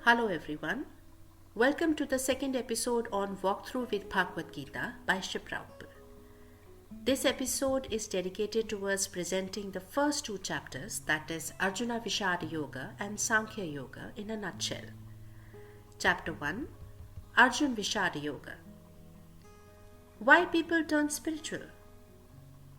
Hello everyone. Welcome to the second episode on Walkthrough with Bhagavad Gita by Shipra Uppal. This episode is dedicated towards presenting the first two chapters, that is Arjuna Vishaad Yoga and Saankhya Yoga, in a nutshell. Chapter 1, Arjun Vishaad Yoga. Why people turn spiritual?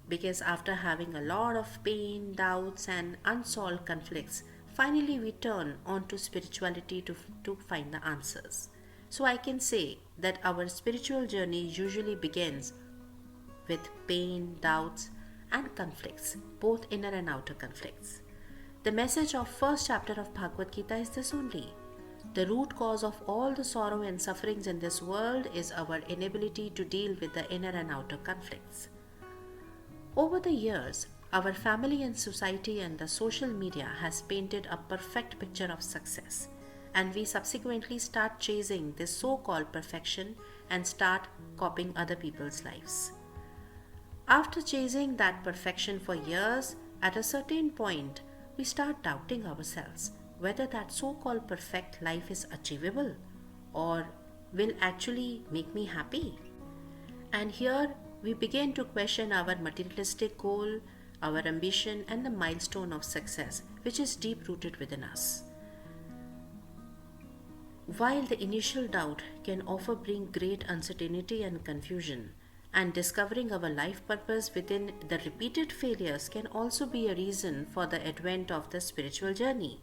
Because after having a lot of pain, doubts and unsolved conflicts, finally we turn onto spirituality to find the answers. So I can say that our spiritual journey usually begins with pain, doubts and conflicts, both inner and outer conflicts. The message of first chapter of Bhagavad Gita is this only. The root cause of all the sorrow and sufferings in this world is our inability to deal with the inner and outer conflicts. Over the years, our family and society and the social media has painted a perfect picture of success, and we subsequently start chasing this so-called perfection and start copying other people's lives. After chasing that perfection for years, at a certain point, we start doubting ourselves whether that so-called perfect life is achievable or will actually make me happy. And here we begin to question our materialistic goal, our ambition and the milestone of success, which is deep rooted within us. While the initial doubt can often bring great uncertainty and confusion, and discovering our life purpose within the repeated failures can also be a reason for the advent of the spiritual journey.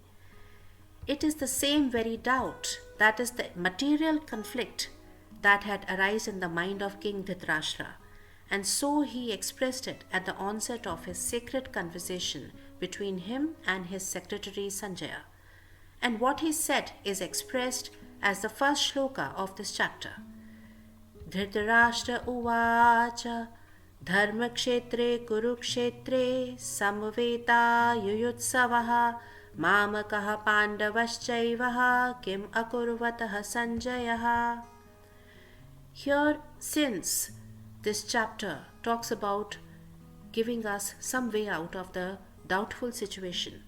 It is the same very doubt, that is the material conflict, that had arisen in the mind of King Dhritarashtra, and so he expressed it at the onset of his secret conversation between him and his secretary Sanjaya. And what he said is expressed as the first shloka of this chapter. Dhritarashtra uvacha dharma kshetre kurukshetre samveta yuyutsavaha mamakaha pandavaschaivaha kim akurvatah sanjayaha. Here, since this chapter talks about giving us some way out of the doubtful situation.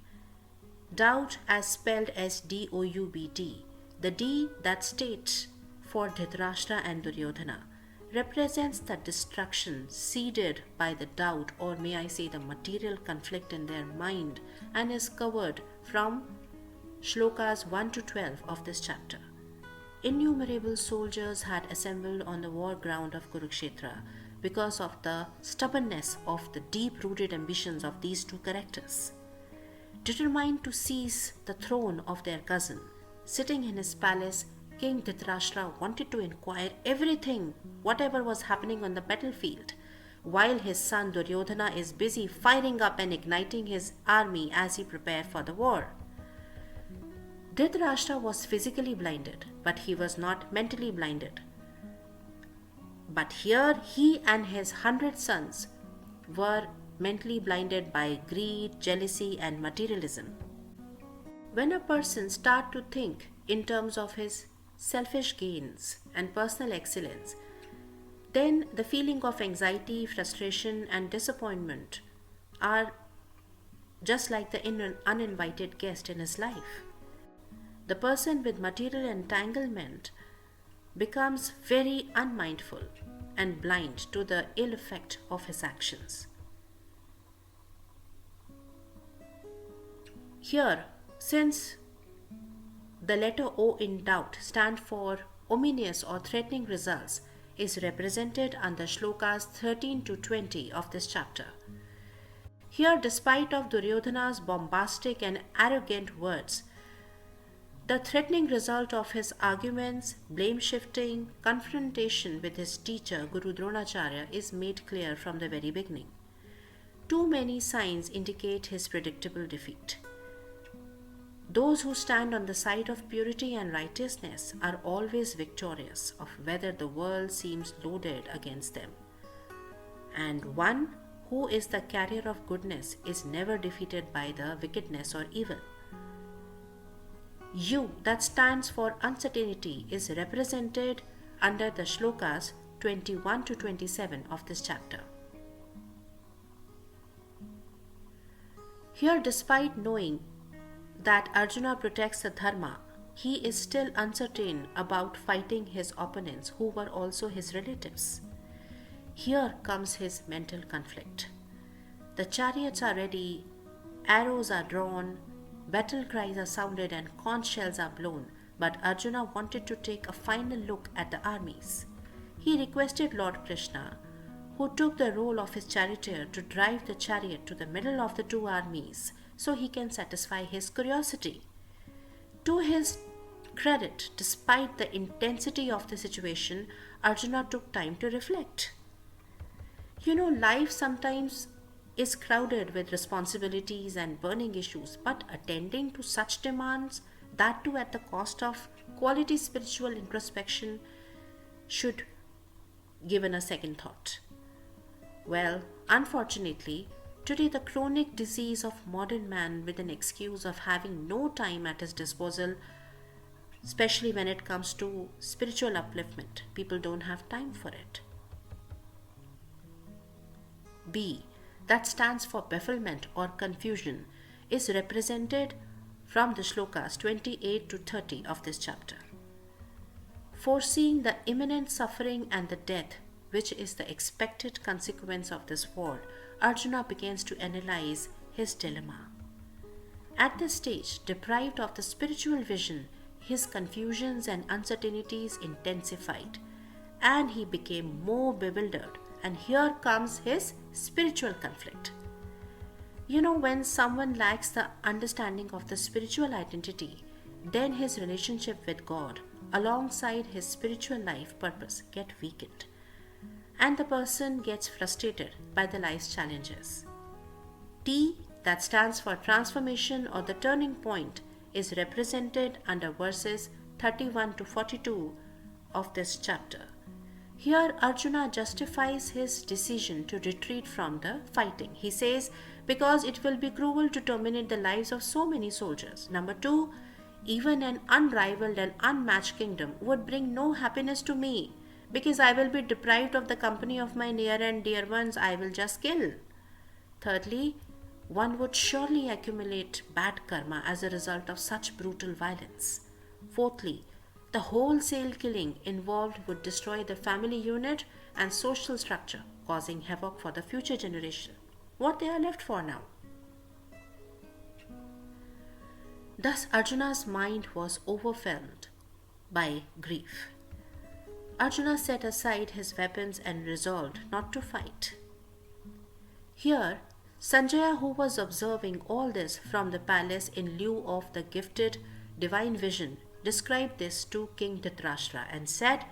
Doubt as spelled as D-O-U-B-T. The D that states for Dhritarashtra and Duryodhana represents the destruction seeded by the doubt, or may I say the material conflict in their mind, and is covered from shlokas 1 to 12 of this chapter. Innumerable soldiers had assembled on the war ground of Kurukshetra because of the stubbornness of the deep-rooted ambitions of these two characters. Determined to seize the throne of their cousin, sitting in his palace, King Dhritarashtra wanted to inquire everything, whatever was happening on the battlefield, while his son Duryodhana is busy firing up and igniting his army as he prepared for the war. Dhritarashtra was physically blinded, but he was not mentally blinded. But here he and his 100 sons were mentally blinded by greed, jealousy and materialism. When a person starts to think in terms of his selfish gains and personal excellence, then the feeling of anxiety, frustration and disappointment are just like the uninvited guest in his life. The person with material entanglement becomes very unmindful and blind to the ill effect of his actions. Here, since the letter O in doubt stands for ominous or threatening results, is represented under shlokas 13 to 20 of this chapter. Here, despite of Duryodhana's bombastic and arrogant words, the threatening result of his arguments, blame-shifting, confrontation with his teacher Guru Dronacharya is made clear from the very beginning. Too many signs indicate his predictable defeat. Those who stand on the side of purity and righteousness are always victorious of whether the world seems loaded against them. And one who is the carrier of goodness is never defeated by the wickedness or evil. U that stands for uncertainty is represented under the shlokas 21 to 27 of this chapter. Here, despite knowing that Arjuna protects the dharma he is still uncertain about fighting his opponents who were also his relatives. Here comes his mental conflict. The chariots are ready, arrows are drawn, battle cries are sounded, and conch shells are blown, but Arjuna wanted to take a final look at the armies. He requested Lord Krishna, who took the role of his charioteer, to drive the chariot to the middle of the two armies so he can satisfy his curiosity. To his credit, despite the intensity of the situation, Arjuna took time to reflect. Life sometimes is crowded with responsibilities and burning issues, but attending to such demands, that too at the cost of quality spiritual introspection, should given a second thought. Well, unfortunately, today the chronic disease of modern man, with an excuse of having no time at his disposal, especially when it comes to spiritual upliftment, people don't have time for it. B, that stands for bafflement or confusion, is represented from the shlokas 28 to 30 of this chapter. Foreseeing the imminent suffering and the death, which is the expected consequence of this war, Arjuna begins to analyze his dilemma. At this stage, deprived of the spiritual vision, his confusions and uncertainties intensified, and he became more bewildered. And here comes his spiritual conflict. When someone lacks the understanding of the spiritual identity, then his relationship with God, alongside his spiritual life purpose, get weakened, and the person gets frustrated by the life's challenges. T, that stands for transformation or the turning point, is represented under verses 31 to 42 of this chapter. Here Arjuna justifies his decision to retreat from the fighting. He says, because it will be cruel to terminate the lives of so many soldiers. Number 2, even an unrivaled and unmatched kingdom would bring no happiness to me, because I will be deprived of the company of my near and dear ones I will just kill. Thirdly, one would surely accumulate bad karma as a result of such brutal violence. Fourthly, the wholesale killing involved would destroy the family unit and social structure, causing havoc for the future generation. What they are left for now? Thus Arjuna's mind was overwhelmed by grief. Arjuna set aside his weapons and resolved not to fight. Here, Sanjaya, who was observing all this from the palace in lieu of the gifted divine vision, described this to King Dhritarashtra and said,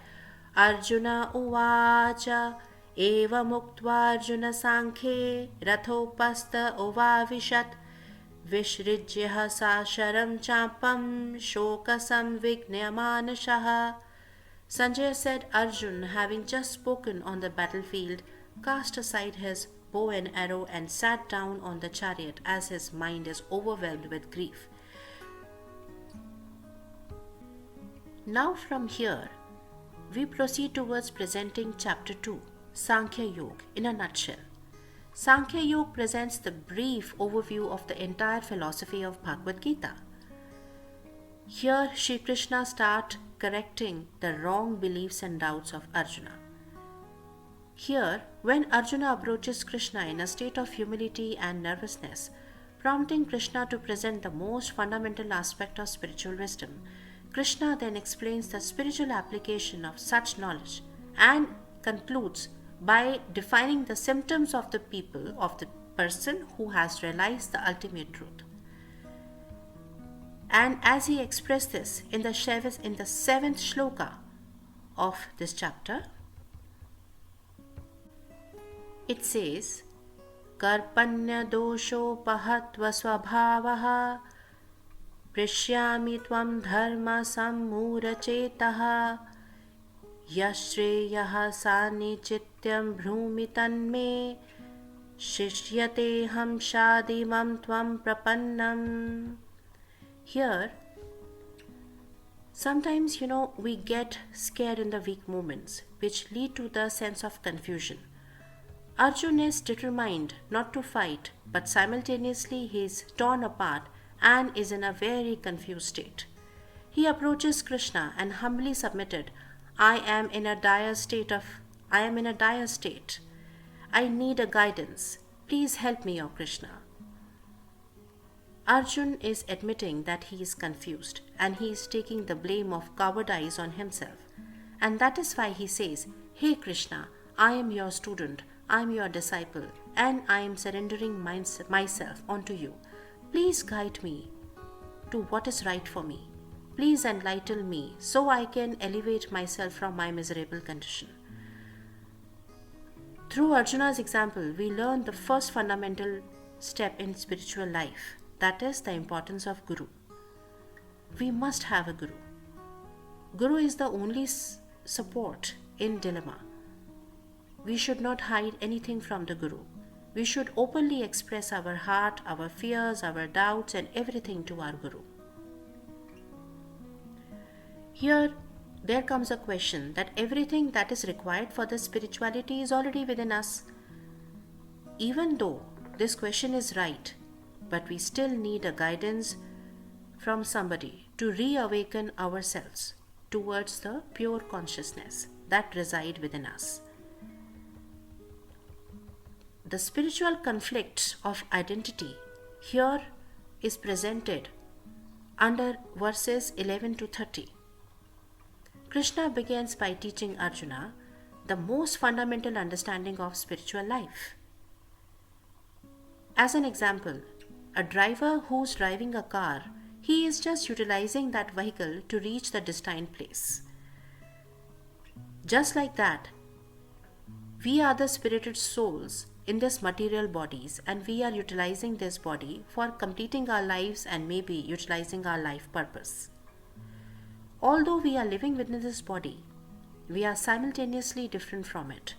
Arjuna uvacha eva muktva Arjuna Saankhya rathopasta uvavishat vishrijya sasharam chapam shokasam vignayamanashaha. Sanjaya said, Arjun, having just spoken on the battlefield, cast aside his bow and arrow and sat down on the chariot as his mind is overwhelmed with grief. Now from here, we proceed towards presenting chapter 2, Saankhya Yog, in a nutshell. Saankhya Yog presents the brief overview of the entire philosophy of Bhagavad Gita. Here, Shri Krishna starts correcting the wrong beliefs and doubts of Arjuna. Here, when Arjuna approaches Krishna in a state of humility and nervousness, prompting Krishna to present the most fundamental aspect of spiritual wisdom, Krishna then explains the spiritual application of such knowledge and concludes by defining the symptoms of the person who has realized the ultimate truth. And as he expressed this in the seventh shloka of this chapter, it says, Karpanya dosho pahatva swabhavaha Prishyami tvam dharma sammurachetaha yashreyaha sani chityam bhrumitanme shishyate ham shadimam tvam prapannam. Here, sometimes we get scared in the weak moments, which lead to the sense of confusion. Arjun is determined not to fight, but simultaneously he is torn apart and is in a very confused state. He approaches Krishna and humbly submitted, I am in a dire state. I need a guidance. Please help me, O Krishna. Arjun is admitting that he is confused and he is taking the blame of cowardice on himself. And that is why he says, Hey Krishna, I am your student, I am your disciple, and I am surrendering myself onto you. Please guide me to what is right for me. Please enlighten me so I can elevate myself from my miserable condition. Through Arjuna's example, we learn the first fundamental step in spiritual life. That is the importance of Guru. We must have a Guru. Guru is the only support in dilemma. We should not hide anything from the Guru. We should openly express our heart, our fears, our doubts, and everything to our Guru. Here, there comes a question that everything that is required for the spirituality is already within us. Even though this question is right, but we still need a guidance from somebody to reawaken ourselves towards the pure consciousness that reside within us. The spiritual conflict of identity here is presented under verses 11 to 30. Krishna begins by teaching Arjuna the most fundamental understanding of spiritual life. As an example, a driver who's driving a car, he is just utilizing that vehicle to reach the destined place. Just like that, we are the spirited souls in this material bodies, and we are utilizing this body for completing our lives and maybe utilizing our life purpose. Although we are living within this body, we are simultaneously different from it,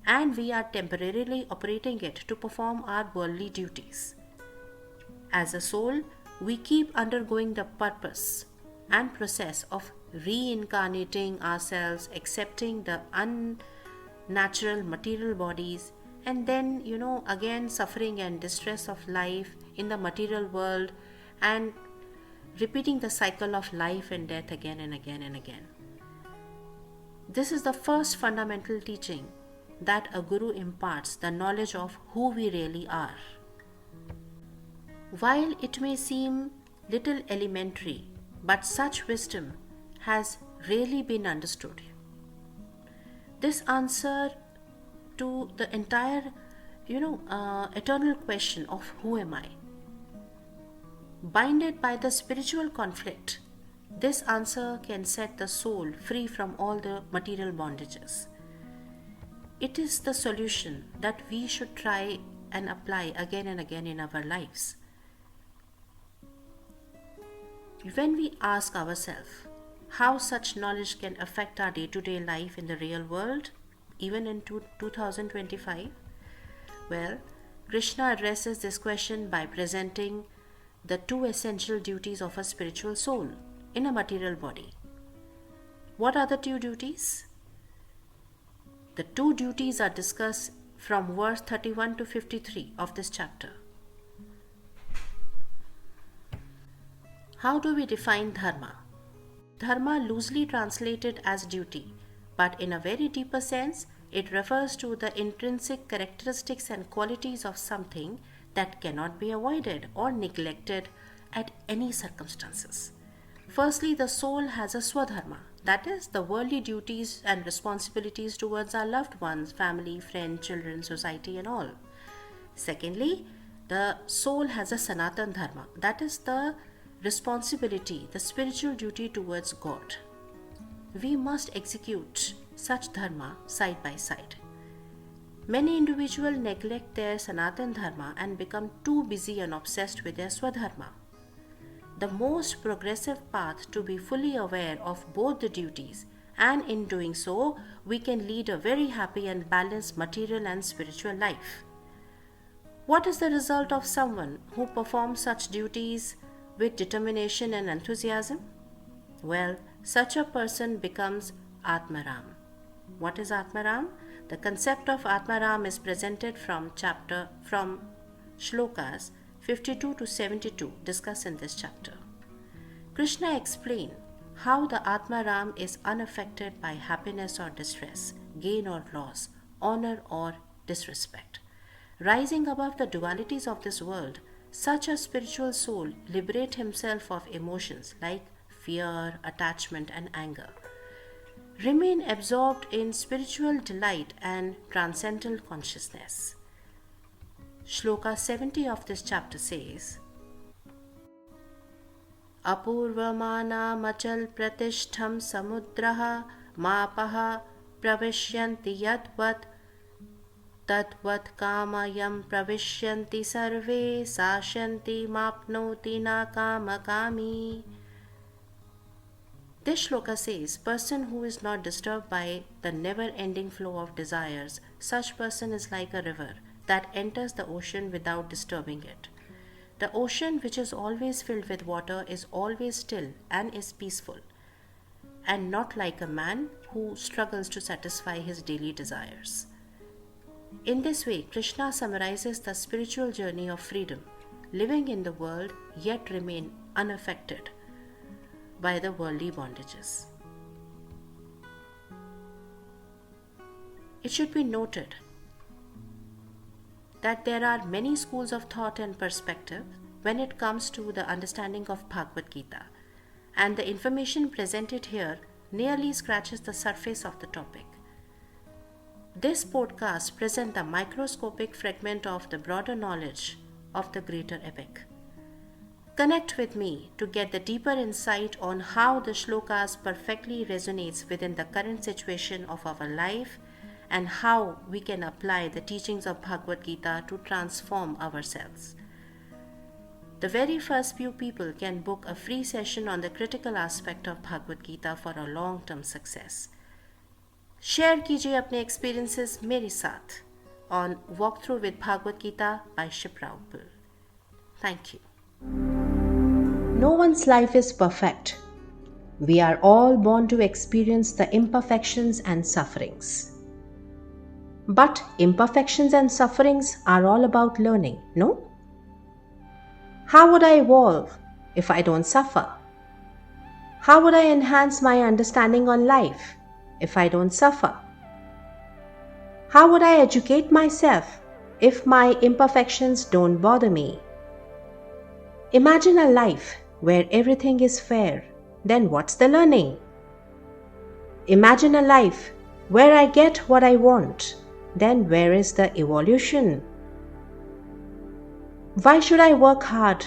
and we are temporarily operating it to perform our worldly duties. As a soul, we keep undergoing the purpose and process of reincarnating ourselves, accepting the unnatural material bodies, and then, again suffering and distress of life in the material world and repeating the cycle of life and death again and again and again. This is the first fundamental teaching that a guru imparts, the knowledge of who we really are. While it may seem little elementary, but such wisdom has rarely been understood. This answer to the entire, eternal question of who am I? Binded by the spiritual conflict, this answer can set the soul free from all the material bondages. It is the solution that we should try and apply again and again in our lives. When we ask ourselves how such knowledge can affect our day-to-day life in the real world, even in 2025, well, Krishna addresses this question by presenting the two essential duties of a spiritual soul in a material body. What are the two duties? The two duties are discussed from verse 31 to 53 of this chapter. How do we define dharma? Dharma, loosely translated as duty, but in a very deeper sense, it refers to the intrinsic characteristics and qualities of something that cannot be avoided or neglected at any circumstances. Firstly, the soul has a swadharma, that is, the worldly duties and responsibilities towards our loved ones, family, friends, children, society, and all. Secondly, the soul has a sanatan dharma, that is the responsibility, the spiritual duty towards God. We must execute such dharma side by side. Many individuals neglect their sanatan dharma and become too busy and obsessed with their swadharma. The most progressive path to be fully aware of both the duties, and in doing so, we can lead a very happy and balanced material and spiritual life. What is the result of someone who performs such duties with determination and enthusiasm? Well, such a person becomes Atmaram. What is Atmaram? The concept of Atmaram is presented from shlokas 52 to 72 discussed in this chapter. Krishna explained how the Atmaram is unaffected by happiness or distress, gain or loss, honor or disrespect. Rising above the dualities of this world, such a spiritual soul liberates himself of emotions like fear, attachment, and anger. Remain absorbed in spiritual delight and transcendental consciousness. Shloka 70 of this chapter says, Apurvamana pratishtham samudraha mapaha pravishyanti yadvat tadvat kamayam pravishyanti sarve sashanti mapnoti na kamakami. This shloka says, person who is not disturbed by the never-ending flow of desires, such person is like a river that enters the ocean without disturbing it. The ocean, which is always filled with water, is always still and is peaceful, and not like a man who struggles to satisfy his daily desires. In this way, Krishna summarizes the spiritual journey of freedom, living in the world yet remain unaffected by the worldly bondages. It should be noted that there are many schools of thought and perspective when it comes to the understanding of Bhagavad Gita, and the information presented here nearly scratches the surface of the topic. This podcast presents a microscopic fragment of the broader knowledge of the greater epic. Connect with me to get the deeper insight on how the shlokas perfectly resonates within the current situation of our life and how we can apply the teachings of Bhagavad Gita to transform ourselves. The very first few people can book a free session on the critical aspect of Bhagavad Gita for a long-term success. Share कीजिए अपने experiences मेरे साथ on Walkthrough with Bhagavad Gita by Shipra Uppal. Thank you. No one's life is perfect. We are all born to experience the imperfections and sufferings. But imperfections and sufferings are all about learning, no? How would I evolve if I don't suffer? How would I enhance my understanding on life if I don't suffer? How would I educate myself if my imperfections don't bother me? Imagine a life where everything is fair, then what's the learning? Imagine a life where I get what I want, then where is the evolution? Why should I work hard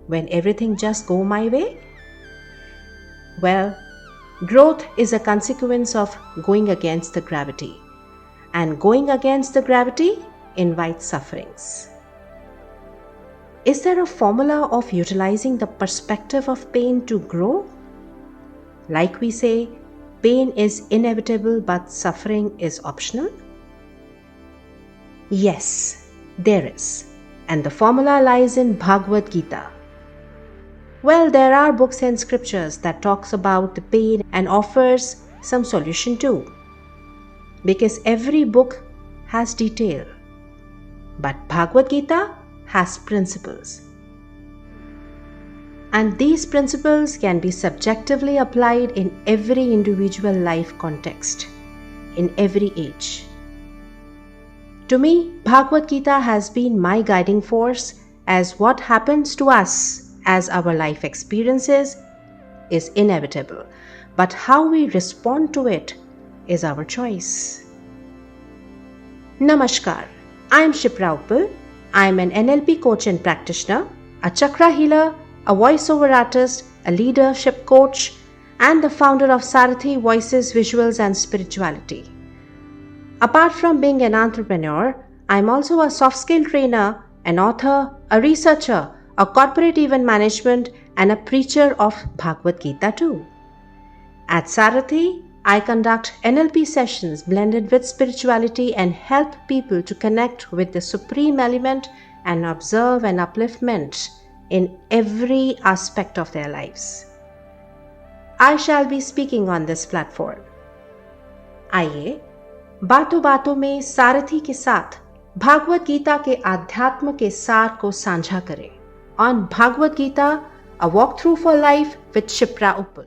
when everything just go my way? Well, growth is a consequence of going against the gravity, and going against the gravity invites sufferings. Is there a formula of utilizing the perspective of pain to grow? Like we say, pain is inevitable but suffering is optional? Yes, there is. And the formula lies in Bhagavad Gita. Well, there are books and scriptures that talks about the pain and offers some solution too. Because every book has detail. But Bhagavad Gita has principles. And these principles can be subjectively applied in every individual life context, in every age. To me, Bhagavad Gita has been my guiding force, as what happens to us as our life experiences is inevitable, but how we respond to it is our choice. Namaskar, I am Shipra Uppal. I am an NLP coach and practitioner, a chakra healer, a voiceover artist, a leadership coach, and the founder of SARATHI Voices, Visuals and Spirituality. Apart from being an entrepreneur, I am also a soft skill trainer, an author, a researcher, a corporate event management, and a preacher of Bhagavad Gita too. At SARATHI, I conduct NLP sessions blended with spirituality and help people to connect with the supreme element and observe an upliftment in every aspect of their lives. I shall be speaking on this platform. आइए बातों बातों में सारथी के साथ भागवत गीता के आध्यात्म के सार को साझा करें. On Bhagavad Gita, A walkthrough for life with Shipra Uppal.